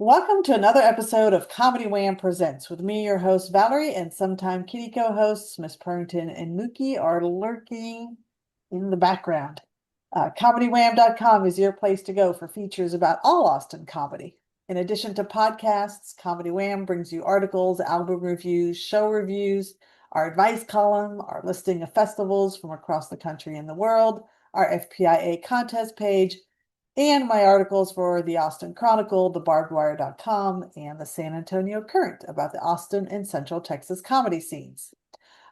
Welcome to another episode of Comedy Wham Presents with me, your host Valerie, and sometime kitty co-hosts Miss Purrington and Mookie are lurking in the background. ComedyWham.com is your place to go for features about all Austin comedy. In addition to podcasts, Comedy Wham brings you articles, album reviews, show reviews, our advice column, our listing of festivals from across the country and the world, our FPIA contest page, and my articles for the Austin Chronicle, thebarbedwire.com, and the San Antonio Current about the Austin and Central Texas comedy scenes.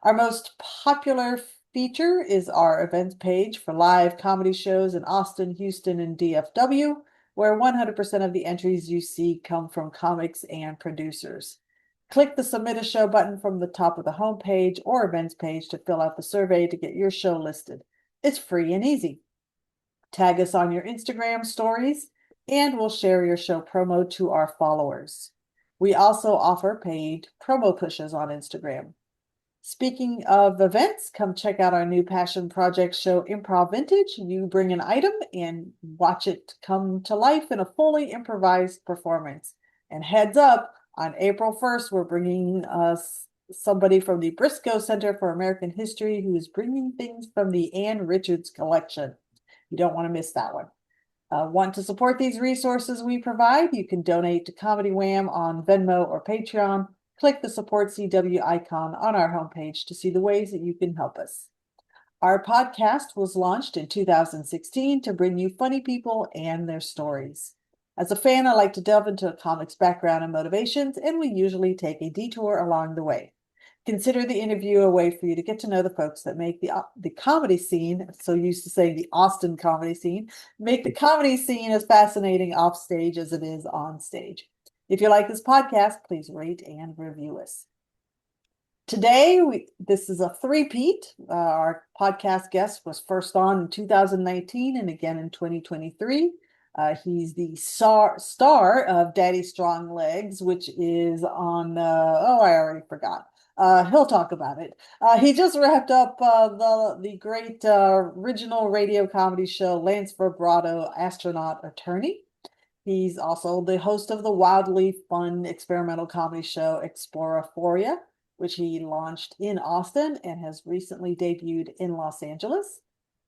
Our most popular feature is our events page for live comedy shows in Austin, Houston, and DFW, where 100% of the entries you see come from comics and producers. Click the Submit a Show button from the top of the homepage or events page to fill out the survey to get your show listed. It's free and easy. Tag us on your Instagram stories, and we'll share your show promo to our followers. We also offer paid promo pushes on Instagram. Speaking of events, come check out our new passion project show, Improv Vintage. You bring an item and watch it come to life in a fully improvised performance. And heads up, on April 1st, we're bringing us somebody from the Briscoe Center for American History who is bringing things from the Ann Richards collection. You don't want to miss that one. Want to support these resources we provide? You can donate to Comedy Wham on Venmo or Patreon. Click the Support CW icon on our homepage to see the ways that you can help us. Our podcast was launched in 2016 to bring you funny people and their stories. As a fan, I like to delve into a comic's background and motivations, and we usually take a detour along the way. Consider the interview a way for you to get to know the folks that make the comedy scene, so used to saying the Austin comedy scene, make the comedy scene as fascinating off stage as it is on stage. If you like this podcast, please rate and review us. Today, this is a three-peat. Our podcast guest was first on in 2019 and again in 2023. He's the star of Daddy Strong Legs, which is on, I already forgot. He'll talk about it. He just wrapped up the great original radio comedy show, Lance Vibrato, Astronaut Attorney. He's also the host of the wildly fun experimental comedy show, Exploraphoria, which he launched in Austin and has recently debuted in Los Angeles.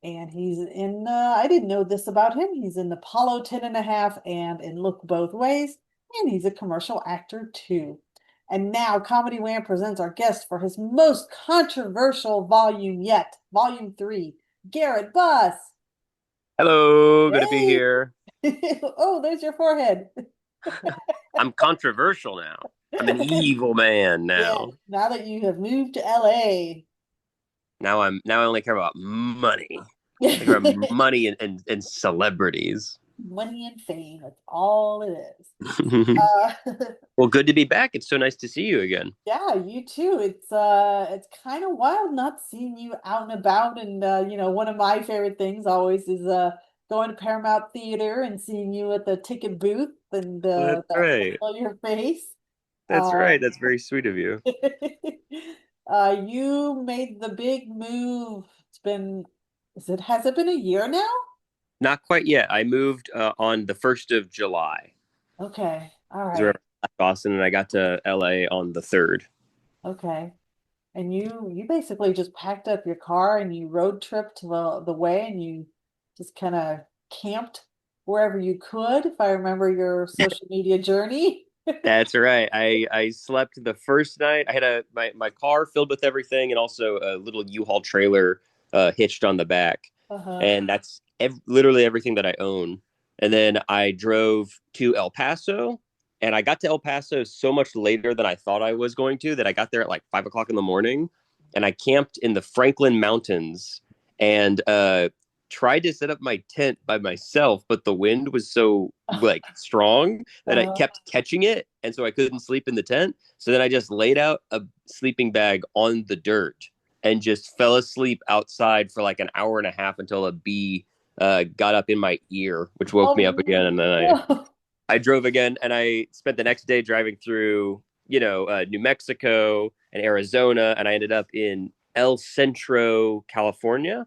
And he's in, I didn't know this about him. He's in Apollo 10 and a half and in Look Both Ways. And he's a commercial actor too. And now Comedy Wham presents our guest for his most controversial volume yet, Volume 3, Garrett Buss. Hello, good to be Hey! here. Oh, there's your forehead. I'm controversial now. I'm an evil man Yeah, now. now that you have moved to LA. Now I only care about money. I care about money and celebrities. Money and fame, that's all it is. Uh, Well, good to be back. It's so nice to see you again. yeah, you too. It's kind of wild not seeing you out and about. And one of my favorite things always is going to Paramount Theater and seeing you at the ticket booth and Well, that's that look right. on your face. That's Uh, right. That's very sweet of you. you made the big move. Has it been a year now? Not quite yet. I moved on the 1st of July. Okay. All Is where right. I left Boston, and I got to LA on the 3rd. Okay. And you basically just packed up your car and you road tripped the way and you just kind of camped wherever you could, if I remember your social media journey. That's right. I slept the first night. I had my car filled with everything and also a little U-Haul trailer hitched on the back. Uh-huh. And that's literally everything that I own. And then I drove to El Paso, and I got to El Paso so much later than I thought I was going to that I got there at like 5 o'clock in the morning, and I camped in the Franklin Mountains and tried to set up my tent by myself, but the wind was so like strong that I Uh, kept catching it, and so I couldn't sleep in the tent. So then I just laid out a sleeping bag on the dirt and just fell asleep outside for like an hour and a half until a bee got up in my ear, which woke me up again. oh And then no. I drove again, and I spent the next day driving through, New Mexico and Arizona, and I ended up in El Centro, California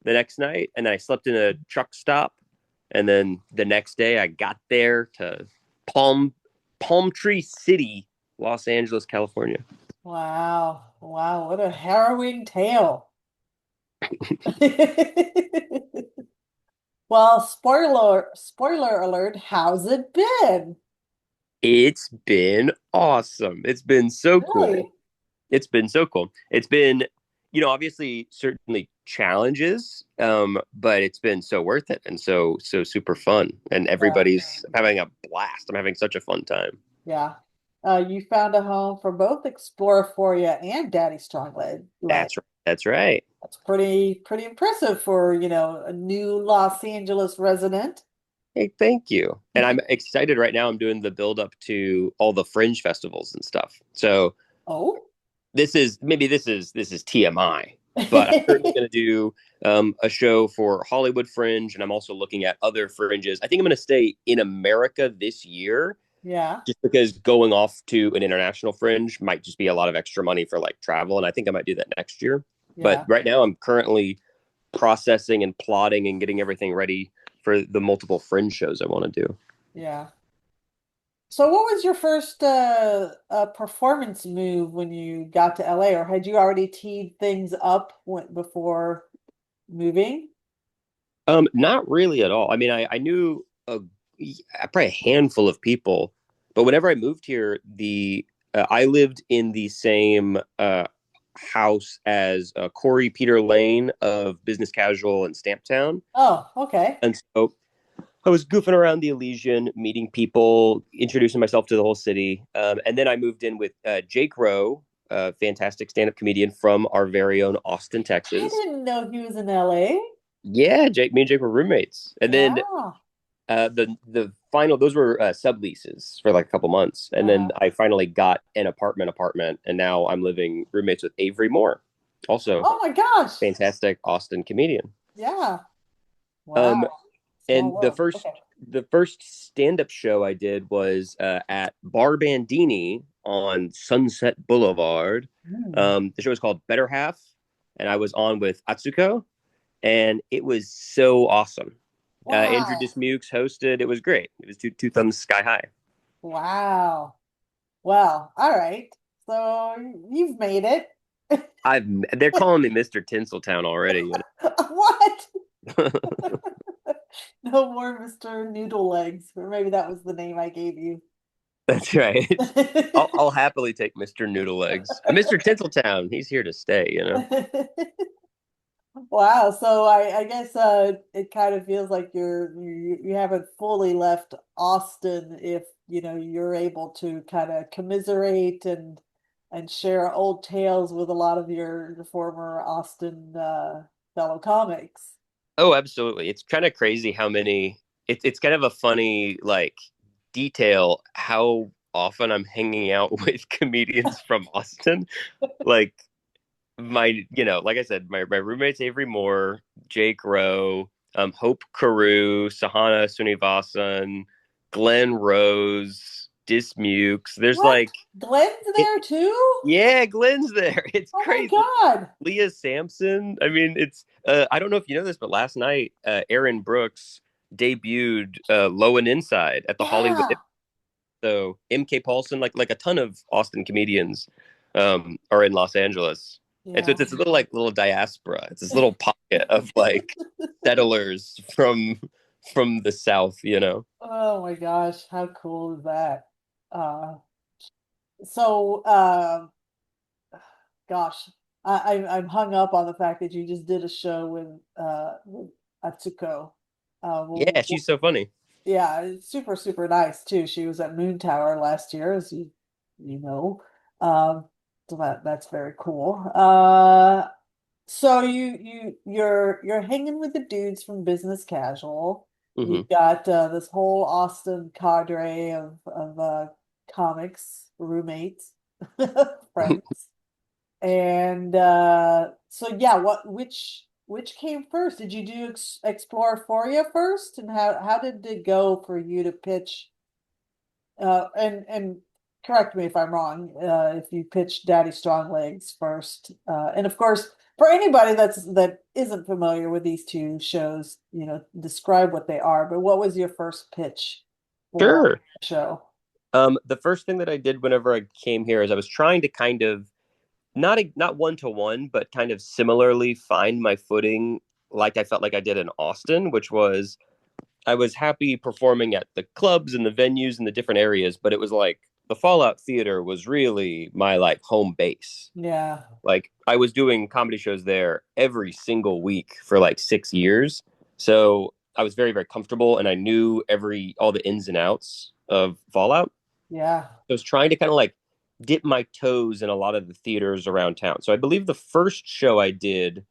the next night, and then I slept in a truck stop, and then the next day I got there to Palm Palm Tree City, Los Angeles, California. Wow. Wow, what a harrowing tale. Well, spoiler alert, how's it been? It's been awesome. It's been so cool. Really? It's been so cool. It's been, obviously certainly challenges, but it's been so worth it and so super fun. And Yeah. everybody's having a blast. I'm having such a fun time. Yeah. You found a home for both Exploraphoria and Daddy Strong Leg. That's right. That's right. That's pretty impressive for, a new Los Angeles resident. Hey, thank you. And I'm excited right now. I'm doing the build up to all the fringe festivals and stuff. So Oh. this is TMI, but I'm certainly going to do a show for Hollywood Fringe, and I'm also looking at other fringes. I think I'm going to stay in America this year, Yeah. just because going off to an international fringe might just be a lot of extra money for like travel, and I think I might do that next year. But Yeah. right now, I'm currently processing and plotting and getting everything ready for the multiple fringe shows I want to do. Yeah. So what was your first performance move when you got to LA, or had you already teed things up before moving? Not really at all. I mean, I knew probably a handful of people, but whenever I moved here, the I lived in the same house as Corey Peter Lane of Business Casual and Stamp Town, Oh, okay. and so I was goofing around the Elysian, meeting people, introducing myself to the whole city, and then I moved in with Jake Rowe, a fantastic stand-up comedian from our very own Austin, I Texas. didn't know he was in LA. Yeah, Jake, me and Jake were roommates, and then Wow. the final those were subleases for like a couple months, and then Uh-huh. I finally got an apartment, and now I'm living roommates with Avery Moore, also Oh my gosh. fantastic Austin comedian. Yeah. Um, Wow. Small and the world. first Okay. the first stand up show I did was at Bar Bandini on Sunset Boulevard. Hmm. The show was called Better Half, and I was on with Atsuko, and it was so awesome. Andrew Wow. Dismukes hosted. It was great. It was two thumbs sky high. Wow. Well, all right. So you've made it. I've they're calling me Mr. Tinseltown already. What? know? No more Mr. Noodle Legs, or maybe that was the name I gave you. That's right. I'll happily take Mr. Noodle Legs. Mr. Tinseltown, he's here to stay. Wow, so I guess it kind of feels like you haven't fully left Austin if you're able to kind of commiserate and share old tales with a lot of your former Austin fellow comics. Oh, absolutely. It's kind of crazy how many it's kind of a funny like detail how often I'm hanging out with comedians from Austin. Like like I said, my roommates Avery Moore, Jake Rowe, Hope Carew, Sahana Sunivasan, Glenn Rose, Dismukes. There's What? like Glenn's it, there too? yeah, Glenn's there. It's Oh my crazy. God. Leah Sampson. I mean, it's I don't know if you know this, but last night Aaron Brooks debuted Low and Inside at the Hollywood. Yeah. So MK Paulson, like a ton of Austin comedians, are in Los Angeles. And so Yeah. it's a little diaspora. It's this little pocket of like settlers from the South. Oh my gosh, how cool is that? Uh, so gosh, I'm hung up on the fact that you just did a show with Atsuko. Yeah, she's so funny. Yeah, it's super super nice too. She was at Moon Tower last year, as you know. Um, so that's very cool. So you're hanging with the dudes from Business Casual. Hmm. You've got this whole Austin cadre of comics, roommates, friends. And so yeah, which came first? Did you do Exploraphoria first? And how did it go for you to pitch and correct me if I'm wrong, if you pitched Daddy Stronglegs first. And of course, for anybody that isn't familiar with these two shows, describe what they are, but what was your first pitch for Sure. the show? The first thing that I did whenever I came here is I was trying to kind of not one to one, but kind of similarly find my footing like I felt like I did in Austin, which was I was happy performing at the clubs and the venues and the different areas, but it was like the Fallout Theater was really my like home base. Yeah. Like I was doing comedy shows there every single week for like 6 years. So I was very, very comfortable and I knew all the ins and outs of Fallout. Yeah. I was trying to kind of like dip my toes in a lot of the theaters around town. So I believe the first show I did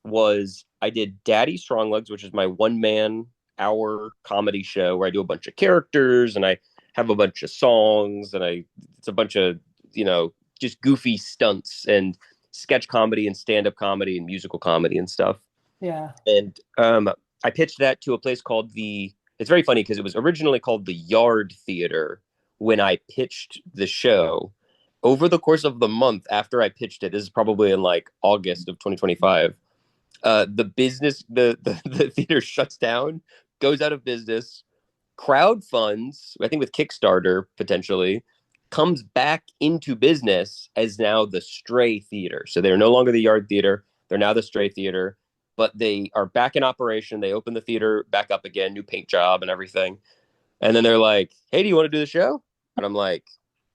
was I did Daddy Stronglegs, which is my 1 man hour comedy show where I do a bunch of characters and I have a bunch of songs and it's a bunch of, you know, just goofy stunts and sketch comedy and stand-up comedy and musical comedy and stuff. Yeah. And I pitched that to a place called it's very funny because it was originally called the Yard Theater when I pitched the show. Over the course of the month after I pitched it, this is probably in like August of 2025, the business, the theater shuts down, goes out of business, crowd funds, I think with Kickstarter potentially, comes back into business as now the Stray Theater. So they're no longer the Yard Theater, they're now the Stray Theater, but they are back in operation. They open the theater back up again, new paint job and everything. And then they're like, "Hey, do you want to do the show?" And I'm like,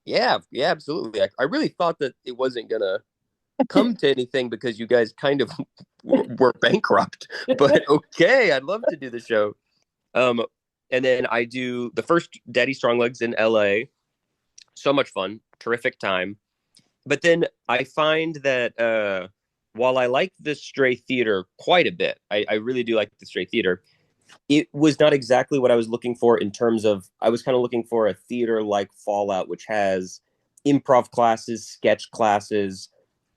"Yeah, yeah, absolutely." I really thought that it wasn't gonna come to anything because you guys kind of were bankrupt, but okay, I'd love to do the show. Um, and then I do the first Daddy Stronglegs in LA. So much fun, terrific time. But then I find that while I like the Stray Theater quite a bit, I really do like the Stray Theater. It was not exactly what I was looking for in terms of I was kind of looking for a theater like Fallout, which has improv classes, sketch classes,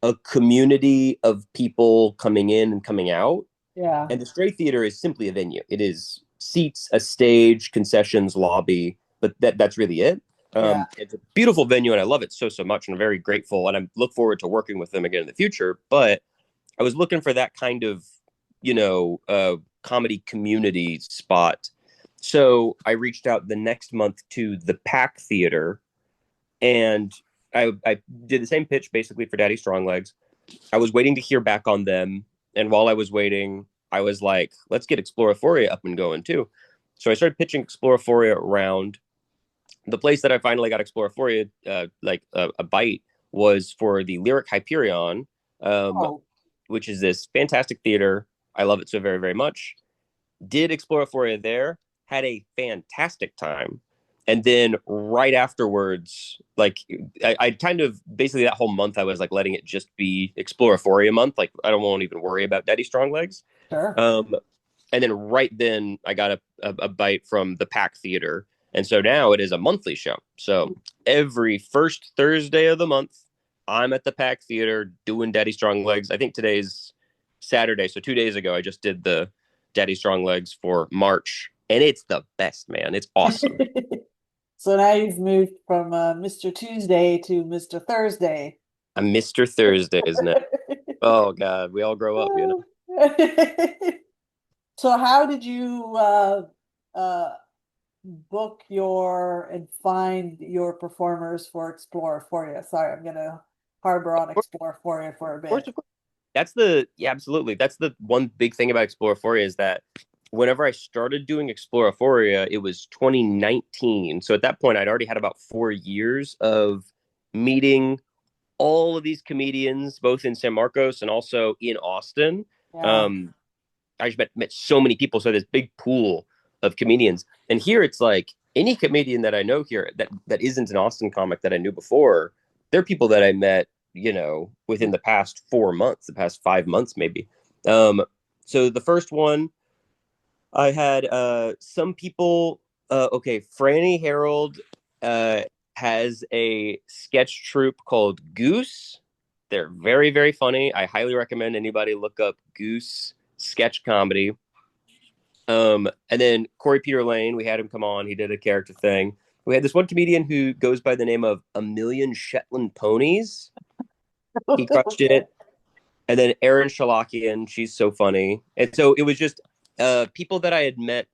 a community of people coming in and coming out. Yeah. And the Stray Theater is simply a venue. It is seats, a stage, concessions, lobby, but that's really it. Yeah. It's a beautiful venue, and I love it so much, and I'm very grateful, and I look forward to working with them again in the future. But I was looking for that kind of, comedy community spot. So I reached out the next month to the Pack Theater, and I did the same pitch basically for Daddy Stronglegs. I was waiting to hear back on them, and while I was waiting, I was like, let's get Exploraphoria up and going too. So I started pitching Exploraphoria around. The place that I finally got Exploraphoria, a bite, was for the Lyric Hyperion, um, Oh, which is this fantastic theater. I love it so very, very much. Did Exploraphoria there, had a fantastic time. And then right afterwards, like I kind of basically that whole month I was like letting it just be Exploraphoria month. Like I don't want to even worry about Daddy Stronglegs. sure. Um, and then right then I got a bite from the Pack Theater. And so now it is a monthly show. So every first Thursday of the month, I'm at the Pack Theater doing Daddy Stronglegs. I think today's Saturday. So 2 days ago, I just did the Daddy Stronglegs for March. And it's the best, man. It's awesome. So now you've moved from Mr. Tuesday to Mr. Thursday. I'm Mr. Thursdays now. Oh, God. We all grow up, you know? So how did you uh, book your and find your performers for Exploraphoria? Sorry, I'm gonna harbor on Exploraphoria for a Of course, bit. of course. Yeah, absolutely. That's the one big thing about Exploraphoria is that whenever I started doing Exploraphoria, it was 2019. So at that point, I'd already had about 4 years of meeting all of these comedians, both in San Marcos and also in Austin. Yeah, Um, I just met so many people. So this big pool of comedians. And here it's like any comedian that I know here that isn't an Austin comic that I knew before, they're people that I met, within the past 4 months, the past 5 months, maybe. Um, so the first one I had some people. Okay, Franny Harold uh, has a sketch troupe called Goose. They're very, very funny. I highly recommend anybody look up Goose sketch comedy. And then Corey Peter Lane, we had him come on. He did a character thing. We had this one comedian who goes by the name of A Million Shetland Ponies. He crushed it. And then Erin Shalakian, she's so funny. And so it was just people that I had met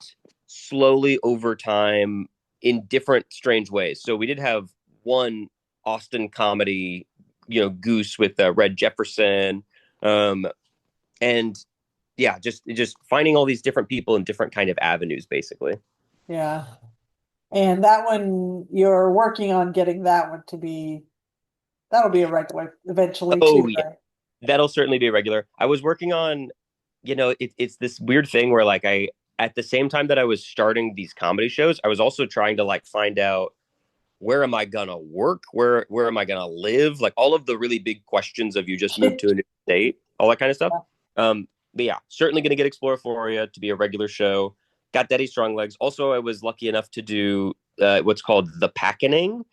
slowly over time in different strange ways. So we did have one Austin comedy, goose with Red Jefferson, um, and yeah, just finding all these different people in different kind of avenues, basically. Yeah. And that one, you're working on getting that one to be, that'll be a regular eventually Oh too, yeah, right? that'll certainly be regular. I was working on, it's this weird thing where like at the same time that I was starting these comedy shows, I was also trying to like find out where am I gonna work? Where am I gonna live? Like all of the really big questions of you just moved to a new state, all that kind of stuff. But yeah, certainly gonna get Exploraphoria to be a regular show. Got Daddy Strong Legs. Also, I was lucky enough to do what's called the Packening,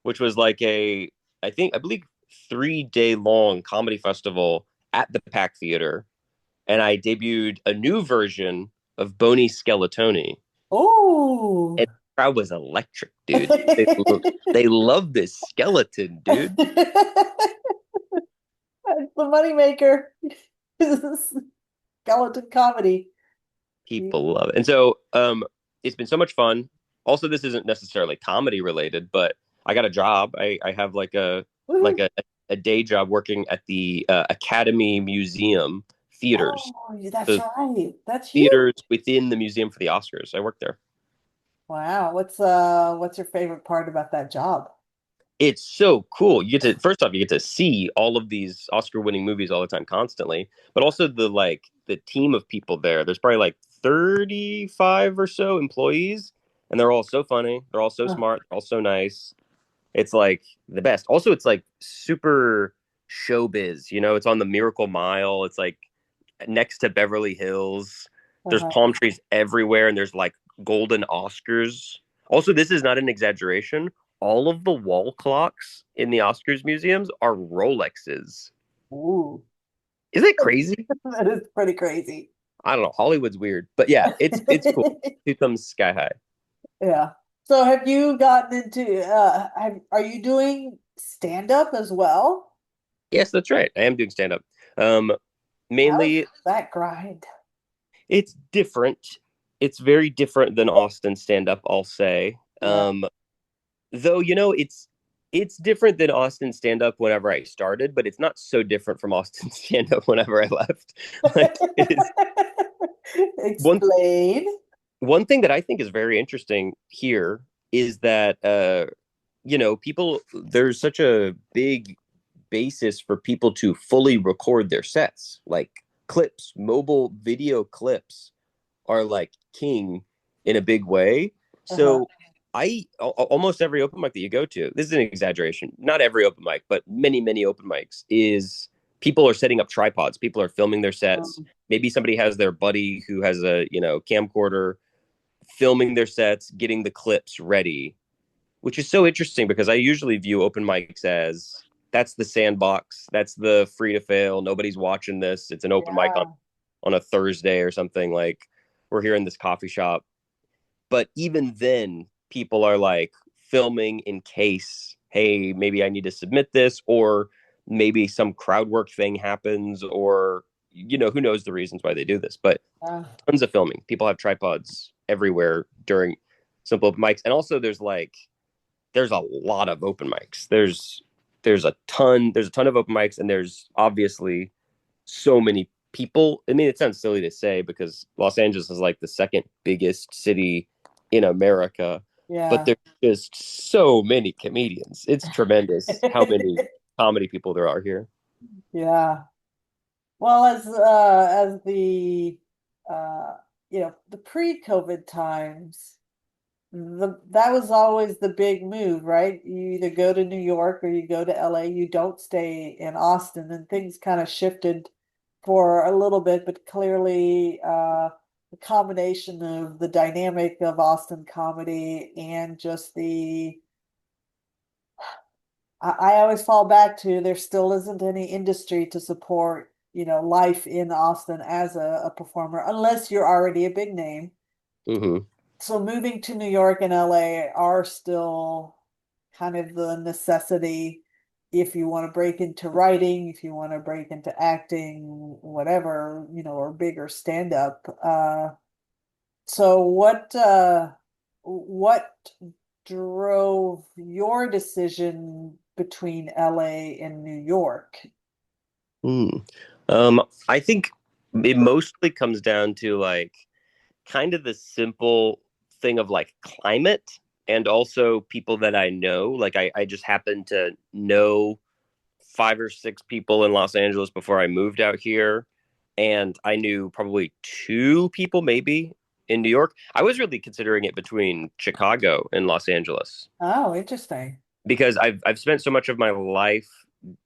which was like I believe 3 day long comedy festival at the Pack Theater, and I debuted a new version of Bony Skeletoni, Oh. and the crowd was electric, dude. They love this skeleton, dude. It's the moneymaker. Skeleton comedy. People love it. And so it's been so much fun. Also, this isn't necessarily comedy related, but I got a job. I have like Woohoo. a day job working at the Academy Museum theaters. Oh, that's So right. That's theaters huge. within the museum for the Oscars. I work there. Wow. What's your favorite part about that job? It's so cool. You get to first off, you get to see all of these Oscar-winning movies all the time, constantly, but also the team of people there. There's probably like 35 or so employees, and they're all so funny. They're all so Uh, smart. They're all so nice. It's like the best. Also, it's like super showbiz. It's on the Miracle Mile. It's like next to Beverly Hills. There's uh-huh. palm trees everywhere, and there's like golden Oscars. Also, this is not an exaggeration. All of the wall clocks in the Oscars museums are Rolexes. Ooh. Isn't it crazy? That is pretty crazy. I don't know. Hollywood's weird, but yeah, it's cool. It comes sky high. Yeah. So have you gotten into are you doing stand up as well? Yes, that's right. I am doing stand up. Um, How's Mainly, that grind? it's different. It's very different than Austin stand up, I'll say. Yeah. Though it's different than Austin stand up whenever I started, but it's not so different from Austin stand up whenever I left. Like it is one Explain. one thing that I think is very interesting here is that people there's such a big basis for people to fully record their sets. Like clips, mobile video clips are like king in a big way. Uh-huh. So almost every open mic that you go to, this is an exaggeration, not every open mic, but many open mics is people are setting up tripods. People are filming their sets. Maybe somebody has their buddy who has a, camcorder filming their sets, getting the clips ready, which is so interesting because I usually view open mics as that's the sandbox, that's the free to fail. Nobody's watching this. It's an open mic Yeah. on a Thursday or something. Like we're here in this coffee shop. But even then, people are like filming in case, hey, maybe I need to submit this, or maybe some crowd work thing happens, or who knows the reasons why they do this. But Yeah. tons of filming. People have tripods everywhere during simple open mics. And also there's a lot of open mics. There's a ton of open mics, and there's obviously so many people. I mean, it sounds silly to say because Los Angeles is like the second biggest city in America, but Yeah. there's just so many comedians. It's tremendous how many comedy people there are here. Yeah. Well, as the the pre-COVID times, that was always the big move, right? You either go to New York or you go to LA. You don't stay in Austin, and things kind of shifted for a little bit, but clearly the combination of the dynamic of Austin comedy and just I always fall back to there still isn't any industry to support, life in Austin as a performer, unless you're already a big name. Hmm. So moving to New York and LA are still kind of the necessity if you want to break into writing, if you want to break into acting, whatever, or bigger stand up. So what drove your decision between LA and New York? Hmm. I think it mostly comes down to like kind of the simple thing of like climate and also people that I know. Like I just happened to know five or six people in Los Angeles before I moved out here. And I knew probably two people maybe in New York. I was really considering it between Chicago and Los Angeles Oh, interesting. because I've spent so much of my life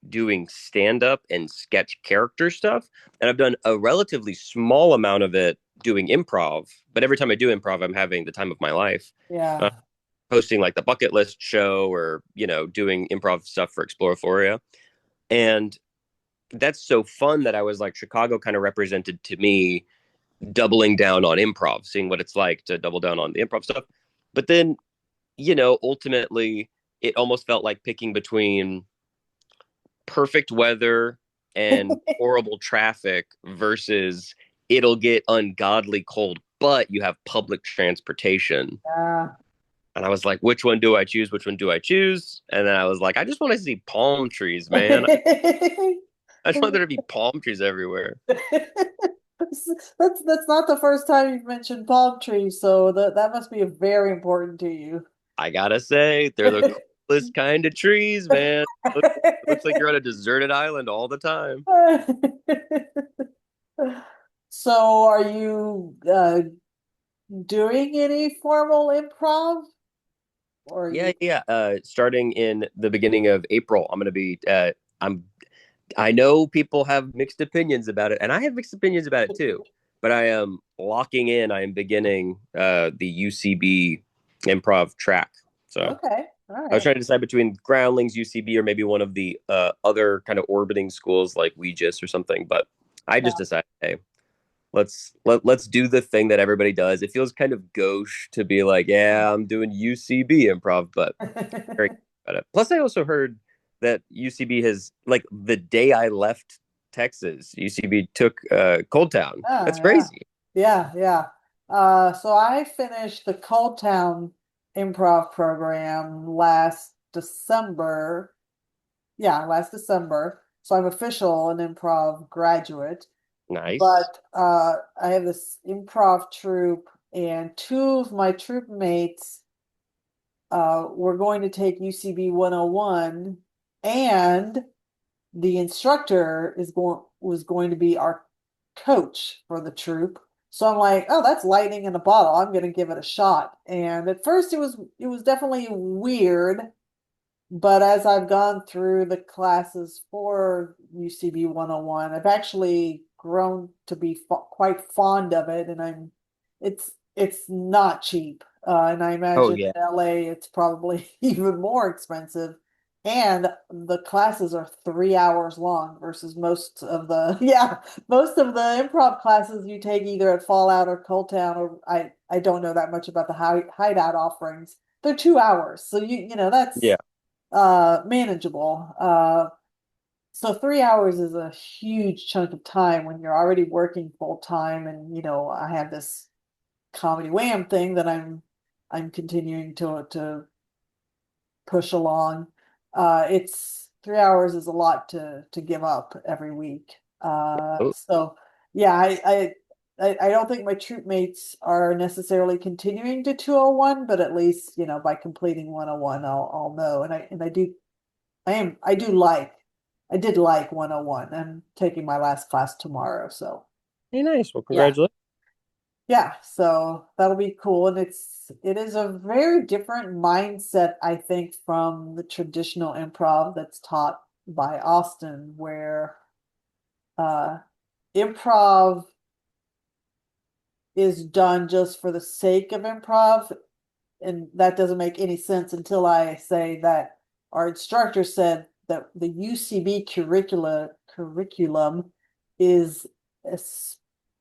doing stand up and sketch character stuff, and I've done a relatively small amount of it doing improv. But every time I do improv, I'm having the time of my life. Uh, Yeah. Hosting like the bucket list show or doing improv stuff for Exploraphoria, and that's so fun that I was like Chicago kind of represented to me doubling down on improv, seeing what it's like to double down on the improv stuff. But then ultimately it almost felt like picking between perfect weather and horrible traffic versus it'll get ungodly cold, but you have public transportation. Yeah. And I was like, which one do I choose? Which one do I choose? And then I was like, I just want to see palm trees, man. I just want there to be palm trees everywhere. That's not the first time you've mentioned palm trees, so that must be very important to you. I gotta say, they're the coolest kind of trees, man. Looks like you're on a deserted island all the time. So are you doing any formal improv or are Yeah, you yeah. Starting in the beginning of April, I'm gonna be. I'm. I know people have mixed opinions about it, and I have mixed opinions about it too. But I am locking in. I am beginning the UCB improv track. So okay? All I was right. trying to decide between Groundlings, UCB, or maybe one of the other kind of orbiting schools like Weegis or something. But I just decided, hey, let's do the thing that everybody does. It feels kind of gauche to be like, yeah, I'm doing UCB improv, but very Yeah. about it. Plus, I also heard that UCB has like the day I left Texas, UCB took Cold Town. Oh, That's yeah. crazy. Yeah, yeah. So I finished the Cold Town improv program last December. Yeah, last December. So I'm official an improv graduate. Nice. But I have this improv troupe, and two of my troop mates were going to take UCB 101, and the instructor is going was going to be our coach for the troop. So I'm like, oh, that's lightning in a bottle. I'm going to give it a shot. And at first it was definitely weird, but as I've gone through the classes for UCB 101, I've actually grown to be quite fond of it, and it's not cheap. And I Oh imagine yeah. in LA it's probably even more expensive. And the classes are 3 hours long versus most of the yeah, most of the improv classes you take either at Fallout or Cold Town, or I don't know that much about the hideout offerings. They're 2 hours. So that's Yeah. manageable. So 3 hours is a huge chunk of time when you're already working full time, and I have this comedy wham thing that I'm continuing to push along. It's 3 hours is a lot to give up every week. Oh, So yeah, I don't think my troop mates are necessarily continuing to 201, but at least by completing 101, I'll know. And I did like 101. I'm taking my last class tomorrow, so hey, nice. Well, yeah. congratulations. Yeah, so that'll be cool. And it is a very different mindset, I think, from the traditional improv that's taught by Austin, where uh improv is done just for the sake of improv. And that doesn't make any sense until I say that our instructor said that the UCB curriculum is es-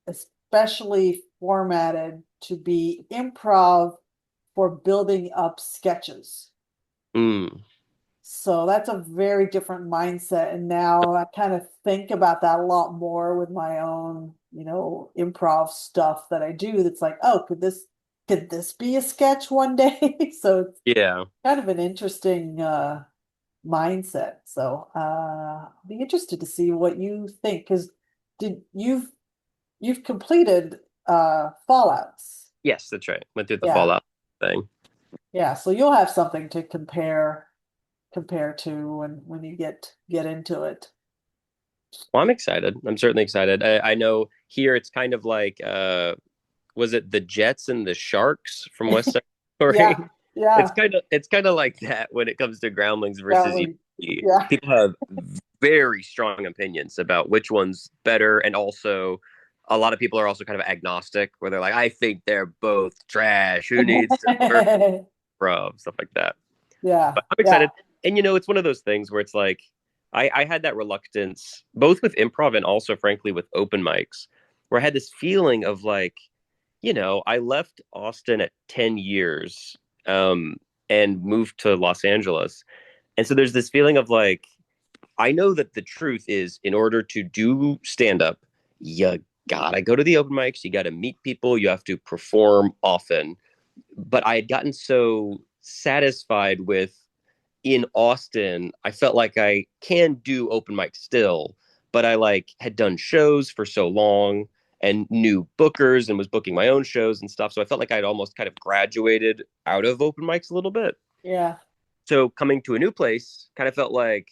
especially formatted to be improv for building up sketches. Mm. So that's a very different mindset. And now I kind of think about that a lot more with my own, improv stuff that I do. That's like, oh, could this could this be a sketch one day? So it's Yeah. kind of an interesting mindset. So I'll be interested to see what you think because did you've completed Fallouts. Yes, that's right. Went through the Yeah. Fallout thing. Yeah. So you'll have something to compare to when you get into it. Well, I'm excited. I'm certainly excited. I know here it's kind of like was it the Jets and the Sharks from West Side Yeah. Story? Yeah. It's kind of like that when it comes to groundlings versus Groundling. UC. Yeah. People have very strong opinions about which one's better, and also a lot of people are also kind of agnostic, where they're like, I think they're both trash. Who needs to learn from stuff like that? Yeah. But I'm Yeah. excited. And it's one of those things where it's like I had that reluctance both with improv and also frankly with open mics, where I had this feeling of like, I left Austin at 10 years um and moved to Los Angeles. And so there's this feeling of like, I know that the truth is in order to do stand up, you gotta go to the open mics, you gotta meet people, you have to perform often. But I had gotten so satisfied with in Austin, I felt like I can do open mic still, but I like had done shows for so long and knew bookers and was booking my own shows and stuff. So I felt like I'd almost kind of graduated out of open mics a little bit. Yeah. So coming to a new place kind of felt like,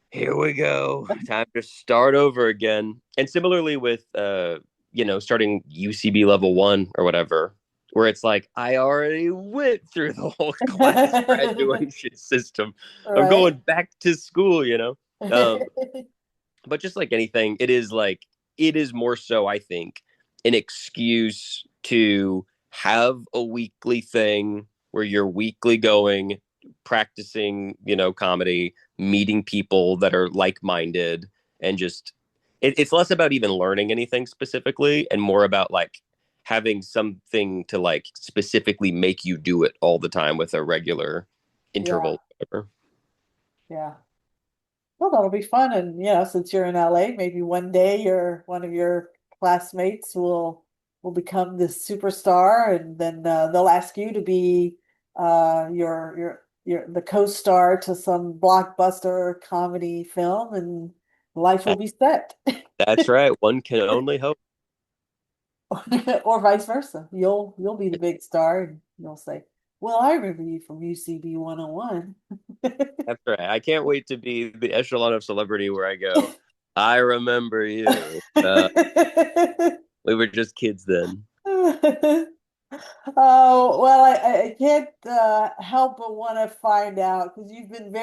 here we go, time to start over again. And similarly with starting UCB level 1 or whatever, where it's like I already went through the whole class graduation system. I'm Right. going back to school. um but just like anything, it is more so, I think, an excuse to have a weekly thing where you're weekly going, practicing, comedy, meeting people that are like-minded, and just it's less about even learning anything specifically and more about like having something to like specifically make you do it all the time with a regular Yeah. interval. Whatever. Yeah. Well, that'll be fun. And since you're in LA, maybe one day one of your classmates will become this superstar, and then they'll ask you to be the co-star to some blockbuster comedy film, and life will be set. That's right. One can only hope. Or vice versa. You'll be the big star, and you'll say, "Well, I remember you from UCB 101." That's right. I can't wait to be the echelon of celebrity where I go, I remember you. We were just kids then. Oh, well, I can't help but want to find out because you've been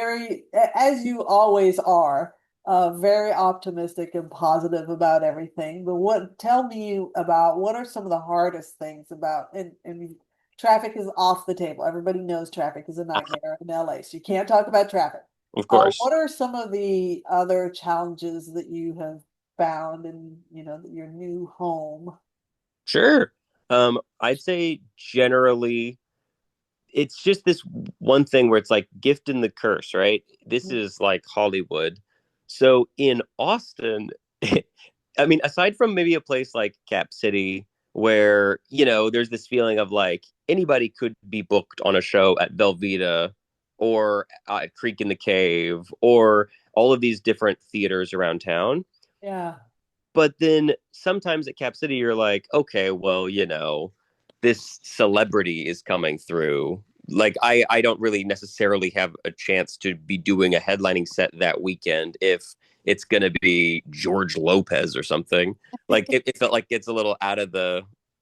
as you always are, very optimistic and positive about everything. But tell me about what are some of the hardest things and traffic is off the table. Everybody knows traffic is a nightmare in LA, so you can't talk about traffic. Of course. What are some of the other challenges that you have found in, your new home? Sure. I'd say generally it's just this one thing where it's like gift and the curse, right? This is like Hollywood. So in Austin, I mean, aside from maybe a place like Cap City, where, there's this feeling of like anybody could be booked on a show at Velveeta or at Creek in the Cave or all of these different theaters around town. Yeah. But then sometimes at Cap City, you're like, okay, well, this celebrity is coming through. Like, I don't really necessarily have a chance to be doing a headlining set that weekend if it's going to be George Lopez or something. Like, it felt like it's a little out of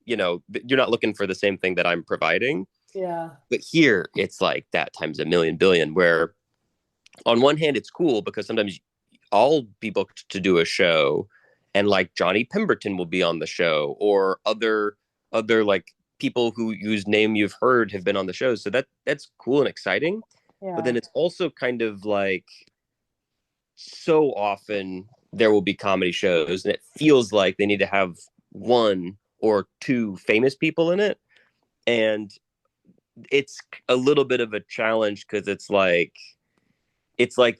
you're not looking for the same thing that I'm providing. Yeah. But here, it's like that times a million billion, where on one hand, it's cool because sometimes I'll be booked to do a show and like Johnny Pemberton will be on the show or other like people whose name you've heard have been on the show. So that's cool and exciting. But Yeah. then it's also kind of like so often there will be comedy shows and it feels like they need to have one or two famous people in it. And it's a little bit of a challenge because it's like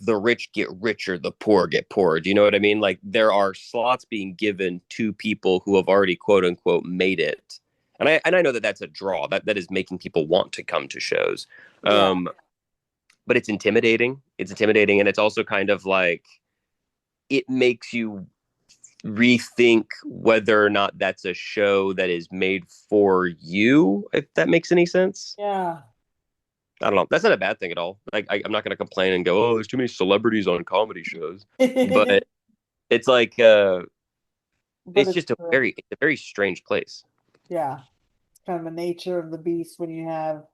the rich get richer, the poor get poorer. Do you know what I mean? Like there are slots being given to people who have already quote unquote made it. And I know that that's a draw that is making people want to come to shows. Yeah. Um, but it's intimidating. It's intimidating, and it's also kind of like it makes you rethink whether or not that's a show that is made for you, if that makes any sense. Yeah. I don't know. That's not a bad thing at all. Like, I'm not going to complain and go, "Oh, there's too many celebrities on comedy shows," but it's like, But it's just it's a very strange place. yeah, it's kind of the nature of the beast when you have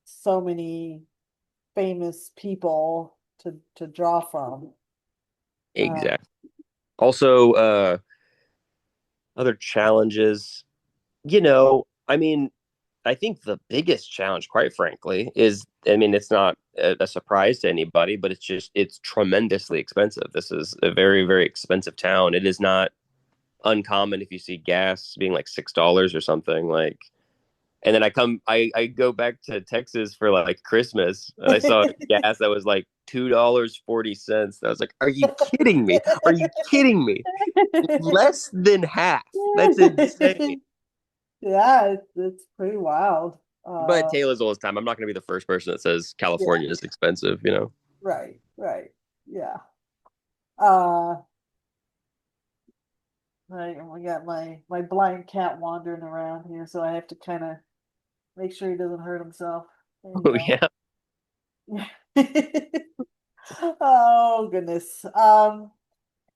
so many famous people to draw from. Uh, Exactly. Also, other challenges. I mean, I think the biggest challenge, quite frankly, is, I mean, it's not a surprise to anybody, but it's tremendously expensive. This is a very, very expensive town. It is not uncommon if you see gas being like $6 or something. Like, and then I go back to Texas for like Christmas, and I saw gas that was like $2.40. I was like, "Are you kidding me? Are you kidding me? Less than half. That's insane." Yeah, it's pretty wild. But Taylor's all this time. I'm not going to be the first person that says Yeah, California is expensive. right, right. Yeah. Uh, right, and we got my blind cat wandering around here, so I have to kind of make sure he doesn't hurt himself. There you Oh go. yeah. Oh goodness. All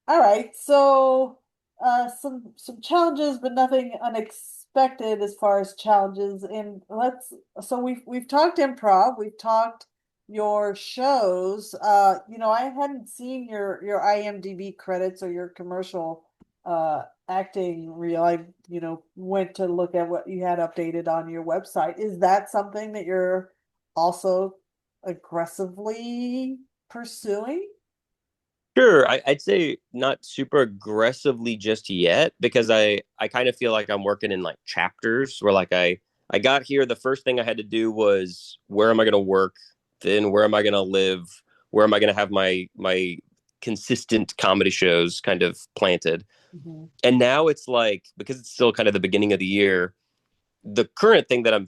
right, so some challenges, but nothing unexpected as far as challenges. And so we've talked improv, we've talked your shows. I hadn't seen your IMDb credits or your commercial acting reel. I went to look at what you had updated on your website. Is that something that you're also aggressively pursuing? Sure. I'd say not super aggressively just yet because I kind of feel like I'm working in like chapters where like I got here. The first thing I had to do was where am I going to work? Then where am I going to live? Where am I going to have my consistent comedy shows kind of planted? Mhm. And now it's like because it's still kind of the beginning of the year, the current thing that I'm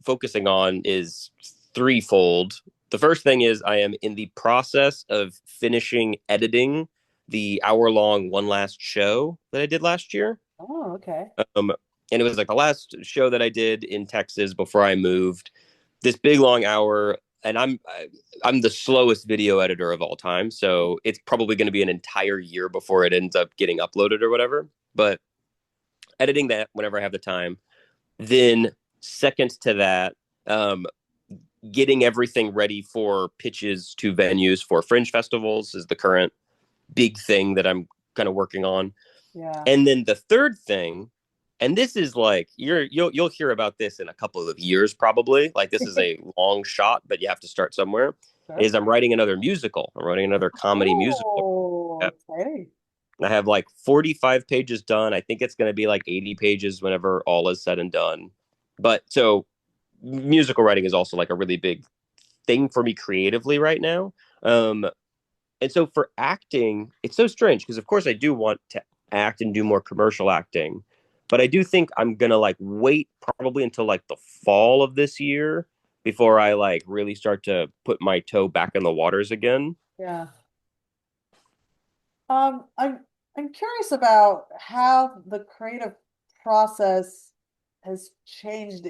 focusing on is threefold. The first thing is I am in the process of finishing editing the hour-long One Last Show that I did last year. Oh, okay. Um, and it was like the last show that I did in Texas before I moved. This big long hour, and I'm the slowest video editor of all time, so it's probably going to be an entire year before it ends up getting uploaded or whatever. But editing that whenever I have the time. Then second to that, um, getting everything ready for pitches to venues for fringe festivals is the current big thing that I'm kind of working on. Yeah. And then the third thing, and this is like you'll hear about this in a couple of years probably. Like this is a long shot, but you have to start somewhere. Sure. Is I'm writing another musical. I'm writing another comedy musical. Oh, exciting. I have like 45 pages done. I think it's going to be like 80 pages whenever all is said and done. But so musical writing is also like a really big thing for me creatively right now. Um, and so for acting, it's so strange because of course I do want to act and do more commercial acting, but I do think I'm gonna like wait probably until like the fall of this year before I like really start to put my toe back in the waters again. Yeah. I'm curious about how the creative process has changed,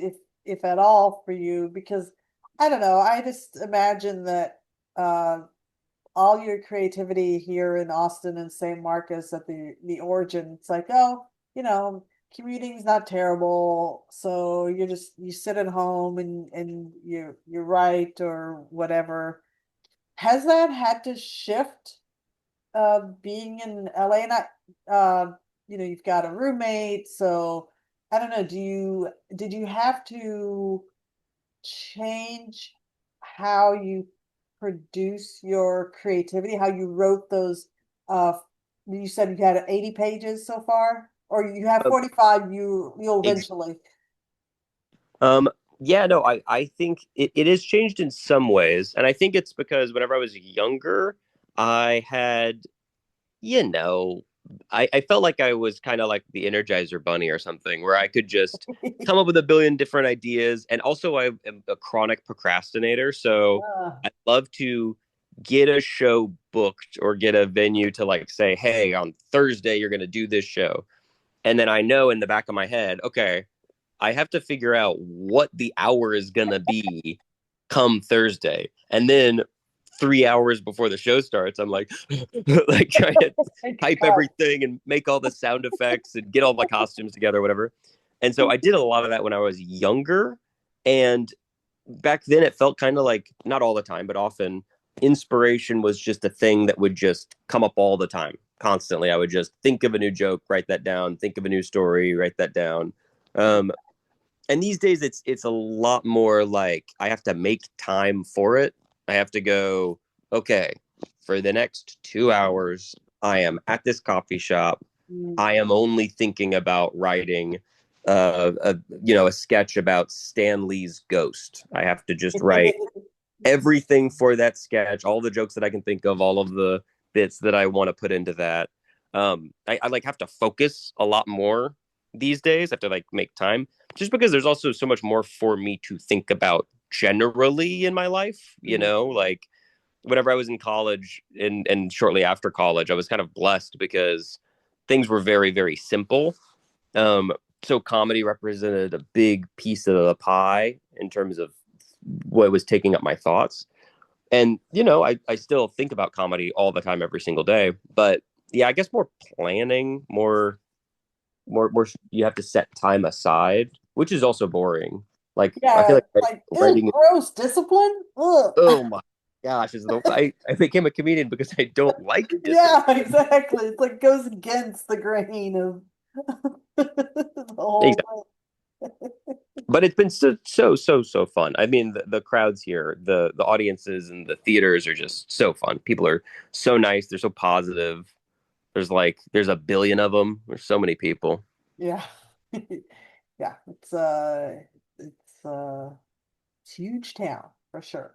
if at all, for you, because I don't know, I just imagine that uh all your creativity here in Austin and St. Marcus at the origin, it's like, oh, commuting's not terrible, so you sit at home and you write or whatever. Has that had to shift being in LA? And you've got a roommate, so I don't know, did you have to change how you produce your creativity, how you wrote those you said you had 80 pages so far, or you have Um, 45, you'll ex- eventually. um, yeah, no, I think it has changed in some ways, and I think it's because whenever I was younger, I had, you know. I felt like I was kind of like the Energizer Bunny or something, where I could just come up with a billion different ideas. And also, I am a chronic procrastinator, so Ah, I love to get a show booked or get a venue to like say, "Hey, on Thursday you're going to do this show," and then I know in the back of my head, okay, I have to figure out what the hour is going to be come Thursday, and then 3 hours before the show starts, I'm like, like trying to my type God. everything and make all the sound effects and get all the costumes together, whatever. And so I did a lot of that when I was younger. And back then it felt kind of like, not all the time, but often inspiration was just a thing that would just come up all the time, constantly. I would just think of a new joke, write that down, think of a new story, write that down. Um, and these days it's a lot more like I have to make time for it. I have to go, okay, for the next 2 hours, I am at this coffee shop. Mm. I am only thinking about writing a sketch about Stan Lee's ghost. I have to just write everything for that sketch, all the jokes that I can think of, all of the bits that I want to put into that. I like have to focus a lot more these days. I have to like make time just because there's also so much more for me to think about generally in my life, like whenever I was in college and shortly after college, I was kind of blessed because things were very, very simple. Um, so comedy represented a big piece of the pie in terms of what was taking up my thoughts. And, I still think about comedy all the time, every single day. But yeah, I guess more planning, more, you have to set time aside, which is also boring. Like, I feel Yeah, like like, ew, writing, gross discipline. Ugh. oh my gosh, I became a comedian because I don't like discipline. Yeah, exactly. It's like goes against the grain of the whole Exactly. But it's been so fun. I mean, the crowds here, the audiences and the theaters are just so fun. People are so nice. They're so positive. There's a billion of them. There's so many people. yeah. Yeah, it's it's huge town for sure.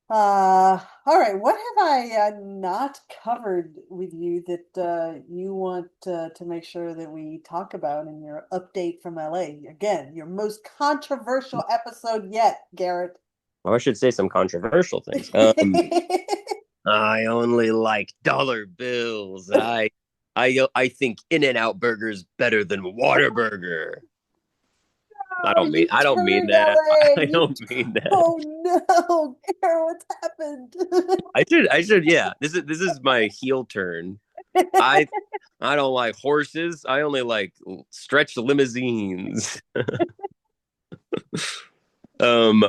All right. What have I not covered with you that you want to make sure that we talk about in your update from LA? Again, your most controversial episode yet, Garrett. Well, I should say some controversial things. I only like dollar bills. I think In-N-Out Burger's better than Whataburger. Oh, you I don't mean turned that. LA. I don't mean that. Oh no, Garrett, what's happened? I should yeah. This is my heel turn. I I don't like horses. I only like stretch limousines. Um,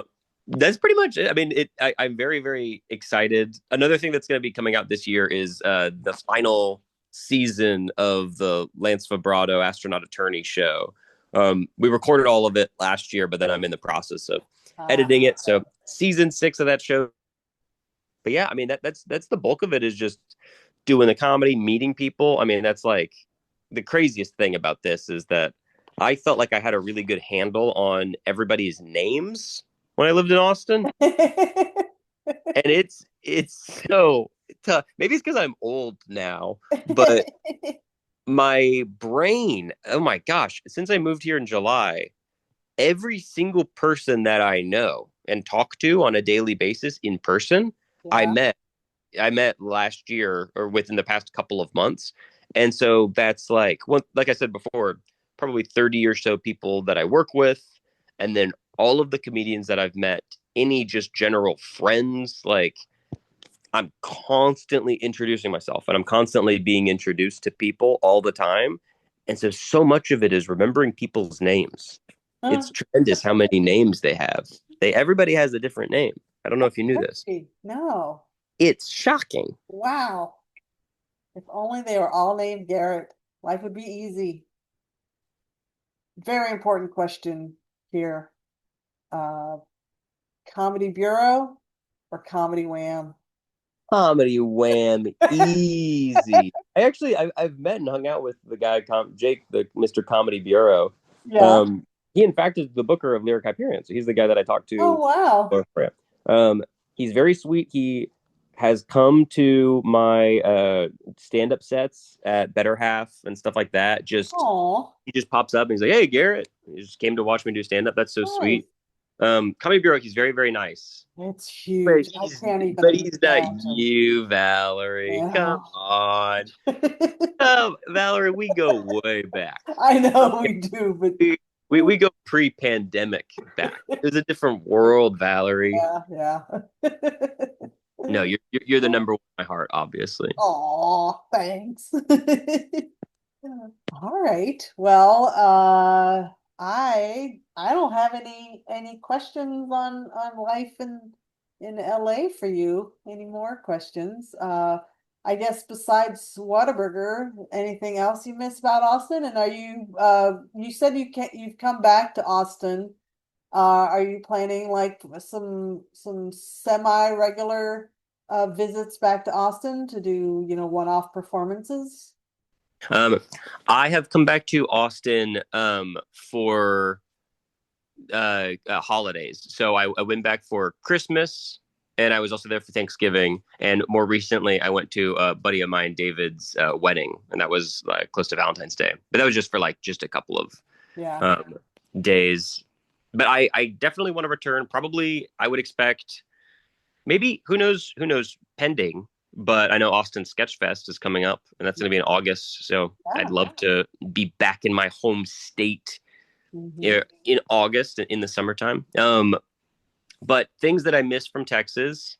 that's pretty much it. I mean, I'm very, very excited. Another thing that's going to be coming out this year is the final season of the Lance Vibrato Astronaut Attorney show. We recorded all of it last year, but then I'm in the process of editing it. So season 6 of that show. But yeah, I mean that's the bulk of it is just doing the comedy, meeting people. I mean, that's like the craziest thing about this is that I felt like I had a really good handle on everybody's names when I lived in Austin, and it's so tough. Maybe it's because I'm old now, but my brain, oh my gosh, since I moved here in July, every single person that I know and talk to on a daily basis in person, I Yeah. met I met last year or within the past couple of months. And so that's like I said before, probably 30 or so people that I work with. And then all of the comedians that I've met, any just general friends, like I'm constantly introducing myself and I'm constantly being introduced to people all the time. And so much of it is remembering people's names. Huh? It's tremendous how many names they have. Everybody has a different name. I don't know if you knew this. Crazy. No. It's shocking. Wow. If only they were all named Garrett, life would be easy. Very important question here. Uh, Comedy Bureau or Comedy Wham? Comedy Wham, easy. I've met and hung out with the guy Jake, the Mr. Comedy Bureau. Yeah. Um, he in fact is the booker of Lyric Hyperion, so he's the guy that I talked Oh, to. wow. Um, he's very sweet. He has come to my stand-up sets at Better Half and stuff like that. Just Oh, he just pops up and he's like, "Hey, Garrett," he just came to watch me do stand-up. That's so nice. sweet. Comedy Bureau, he's very, very nice. It's But huge. I he's can't but even he's not imagine. you, Valerie. Yeah. Come on. Valerie, we go way back. I know Okay. we do, but We go pre-pandemic back. There's a different world, Valerie. yeah, yeah. No, you're the number one in my heart, obviously. Oh, thanks. All right. Well, I don't have any questions on life in LA for you. Any more questions? I guess besides Whataburger, anything else you miss about Austin? And are you you said you've come back to Austin. Are you planning like some semi-regular visits back to Austin to do, one-off performances? Um, I have come back to Austin for holidays. So I went back for Christmas, and I was also there for Thanksgiving. And more recently, I went to a buddy of mine, David's wedding, and that was close to Valentine's Day. But that was just for like just a couple of Yeah. days. But I definitely want to return. Probably, I would expect maybe who knows pending. But I know Austin Sketch Fest is coming up, and that's going to be in August. So I'd Yeah. love to be back in my home state Hmm. in August in the summertime. But things that I miss from Texas,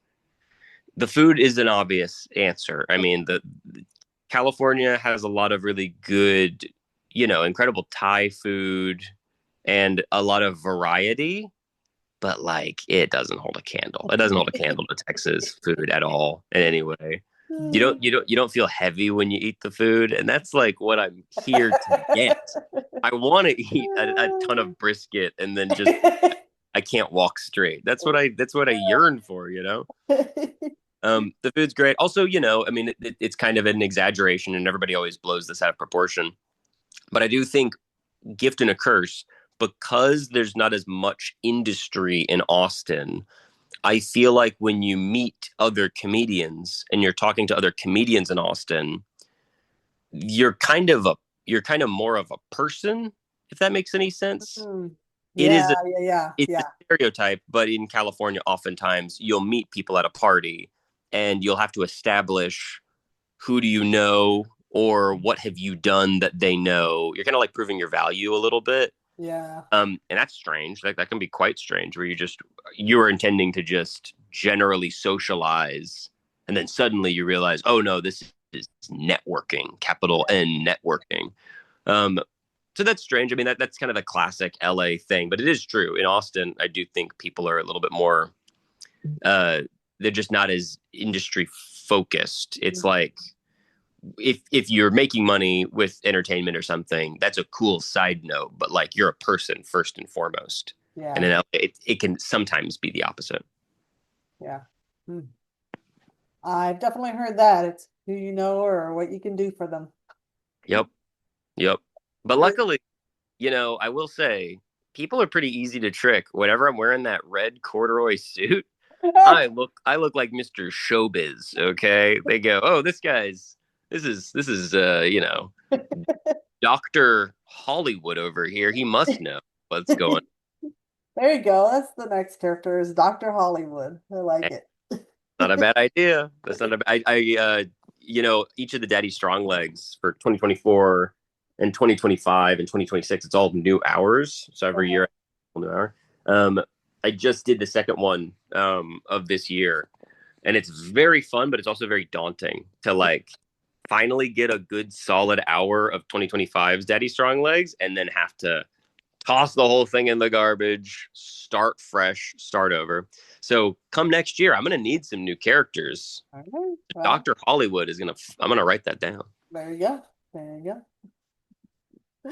the food is an obvious answer. I mean, the California has a lot of really good, incredible Thai food and a lot of variety, but like it doesn't hold a candle. It doesn't hold a candle to Texas food at all in any way. You don't feel heavy when you eat the food, and that's like what I'm here to get. I want to eat a ton of brisket and then just I can't walk straight. That's what I yearn for. The food's great. Also, I mean, it's kind of an exaggeration, and everybody always blows this out of proportion. But I do think gift and a curse because there's not as much industry in Austin. I feel like when you meet other comedians and you're talking to other comedians in Austin, you're kind of more of a person, if that makes any sense. Mm. It Yeah, is a yeah, yeah, it's a yeah. stereotype, but in California, oftentimes you'll meet people at a party and you'll have to establish who do you know or what have you done that they know. You're kind of like proving your value a little bit. Yeah. And that's strange. Like that can be quite strange where you are intending to just generally socialize and then suddenly you realize, oh no, this is networking, capital Yeah. N networking. Um, so that's strange. I mean, that's kind of the classic LA thing, but it is true. In Austin, I do think people are a little bit more, uh, they're just not as industry focused. It's like if you're making money with entertainment or something, that's a cool side note, but like you're a person first and foremost. And in Yeah. LA, it can sometimes be the opposite. Yeah. Hmm. I've definitely heard that. It's who you know or what you can do for them. Yep. Yep. But luckily, I will say people are pretty easy to trick. Whenever I'm wearing that red corduroy suit, I look like Mr. Showbiz, okay? They go, "Oh, this is Dr. Hollywood over here. He must know what's going There you go. That's the next character is Dr. Hollywood. I like on." it. Not a bad idea. That's not a bad each of the Daddy Strong Legs for 2024 and 2025 and 2026, it's all new hours. So every year, a new hour. I just did the second one of this year, and it's very fun, but it's also very daunting to like finally get a good solid hour of 2025's Daddy Strong Legs and then have to toss the whole thing in the garbage, start fresh, start over. So come next year, I'm going to need some new characters. All right. Well, Dr. Hollywood I'm going to write that down. there you go. There you go.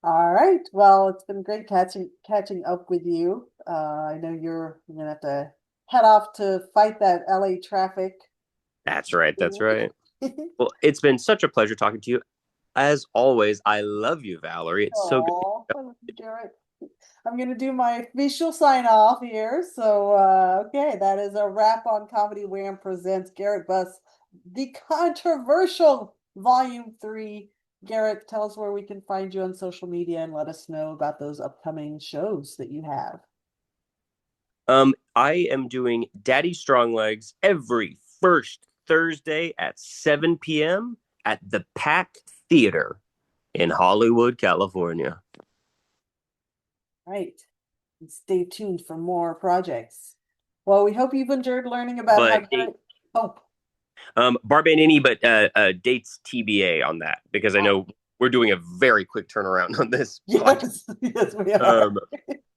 All right. Well, it's been great catching up with you. I know you're gonna have to head off to fight that LA traffic. That's right. That's right. Well, it's been such a pleasure talking to you. As always, I love you, Valerie. It's so good. Oh, Garrett. I'm going to do my official sign off here. So, okay, that is a wrap on Comedy Wham presents Garrett Buss, the controversial Volume 3. Garrett, tell us where we can find you on social media and let us know about those upcoming shows that you have. I am doing Daddy Strong Legs every first Thursday at 7 p.m. at the Pack Theater in Hollywood, California. Right. And stay tuned for more projects. Well, we hope you've enjoyed learning about how But Garrett. Oh, Barbanini, but dates TBA on that because I know we're doing a very quick turnaround on this podcast. yes, yes, we are. Um,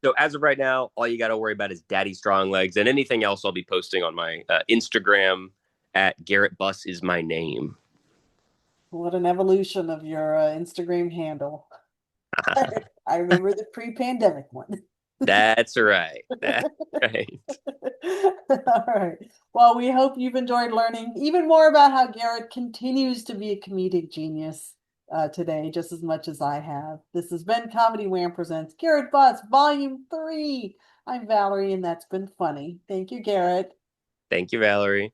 so as of right now, all you got to worry about is Daddy Strong Legs, and anything else I'll be posting on my Instagram at Garrett Buss is my name. What an evolution of your Instagram handle. I remember the pre-pandemic one. That's right. That's right. All right. Well, we hope you've enjoyed learning even more about how Garrett continues to be a comedic genius today, just as much as I have. This has been Comedy Wham Presents Garrett Buss, Volume 3. I'm Valerie, and that's been funny. Thank you, Garrett. Thank you, Valerie.